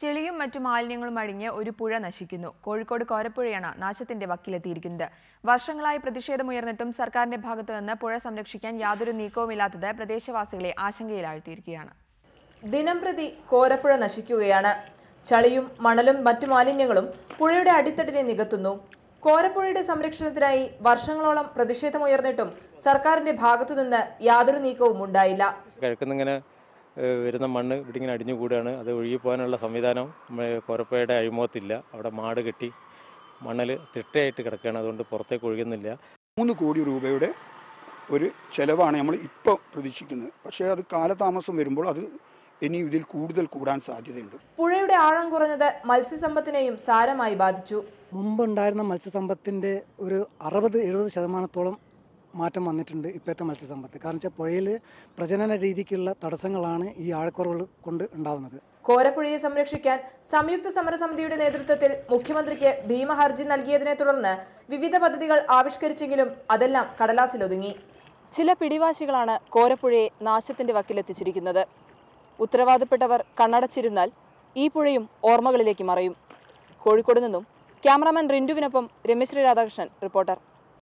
ചെളിയും മറ്റു മാലിന്യങ്ങളും അടിഞ്ഞ് ഒരു പുഴ നശിക്കുന്നു. കോഴിക്കോട് കോരപ്പുഴയാണ് നാശത്തിന്റെ വക്കിലെത്തിയിരിക്കുന്നത്. വർഷങ്ങളായി പ്രതിഷേധമുയർന്നിട്ടും സർക്കാരിന്റെ ഭാഗത്തുനിന്ന് പുഴ സംരക്ഷിക്കാൻ യാതൊരു നീക്കവുമില്ലാത്തത് പ്രദേശവാസികളെ ആശങ്കയിലാഴ്ത്തിയിരിക്കുകയാണ്. ദിനംപ്രതി കോരപ്പുഴ നശിക്കുകയാണ്. ചളിയും മണലും മറ്റു മാലിന്യങ്ങളും പുഴയുടെ അടിത്തട്ടിനെ നികത്തുന്നു. കോരപ്പുഴയുടെ സംരക്ഷണത്തിനായി വർഷങ്ങളോളം പ്രതിഷേധമുയർന്നിട്ടും സർക്കാരിന്റെ ഭാഗത്തുനിന്ന് യാതൊരു നീക്കവും ഉണ്ടായില്ല. വരുന്ന മണ്ണ് ഇവിടെ ഇങ്ങനെ അടിഞ്ഞുകൂടാണ്. അത് ഒഴുകിപ്പോകാനുള്ള സംവിധാനം കോരപ്പുഴയുടെ അഴിമുഖത്തില്ല. അവിടെ മാട് കെട്ടി മണൽ തിട്ടയായിട്ട് കിടക്കുകയാണ്. അതുകൊണ്ട് പുറത്തേക്ക് ഒഴുകുന്നില്ല. 3 കോടി രൂപയുടെ ഒരു ചെലവാണ് നമ്മൾ ഇപ്പോൾ പ്രതീക്ഷിക്കുന്നത്. പക്ഷേ അത് കാലതാമസം വരുമ്പോൾ അത് ഇനി ഇതിൽ കൂടുതൽ കൂടാൻ സാധ്യതയുണ്ട്. പുഴയുടെ ആഴം കുറഞ്ഞത് മത്സ്യസമ്പത്തിനെയും സാരമായി ബാധിച്ചു. മുമ്പുണ്ടായിരുന്ന മത്സ്യസമ്പത്തിൻ്റെ ഒരു 60-70% മാറ്റം വന്നിട്ടുണ്ട് ഇപ്പോഴത്തെ മത്സ്യസമ്പത്ത്. കാരണം വെച്ചാൽ പുഴയിൽ പ്രജനന രീതിക്കുള്ള തടസ്സങ്ങളാണ് ഈ ആഴക്കുറവുകൾ കൊണ്ട് ഉണ്ടാകുന്നത്. കോരപ്പുഴയെ സംരക്ഷിക്കാൻ സംയുക്ത സമരസമിതിയുടെ നേതൃത്വത്തിൽ മുഖ്യമന്ത്രിക്ക് ഭീമ ഹർജി നൽകിയതിനെ തുടർന്ന് വിവിധ പദ്ധതികൾ ആവിഷ്കരിച്ചെങ്കിലും അതെല്ലാം കടലാസിലൊതുങ്ങി. ചില പിടിവാശികളാണ് കോരപ്പുഴയെ നാശത്തിന്റെ വക്കിലെത്തിച്ചിരിക്കുന്നത്. ഉത്തരവാദപ്പെട്ടവർ കണ്ണടച്ചിരുന്നാൽ ഈ പുഴയും ഓർമ്മകളിലേക്ക് മറയും. കോഴിക്കോട് നിന്നും ക്യാമറാമാൻ റിൻഡുവിനൊപ്പം രമേശ് രാധാകൃഷ്ണൻ, റിപ്പോർട്ടർ.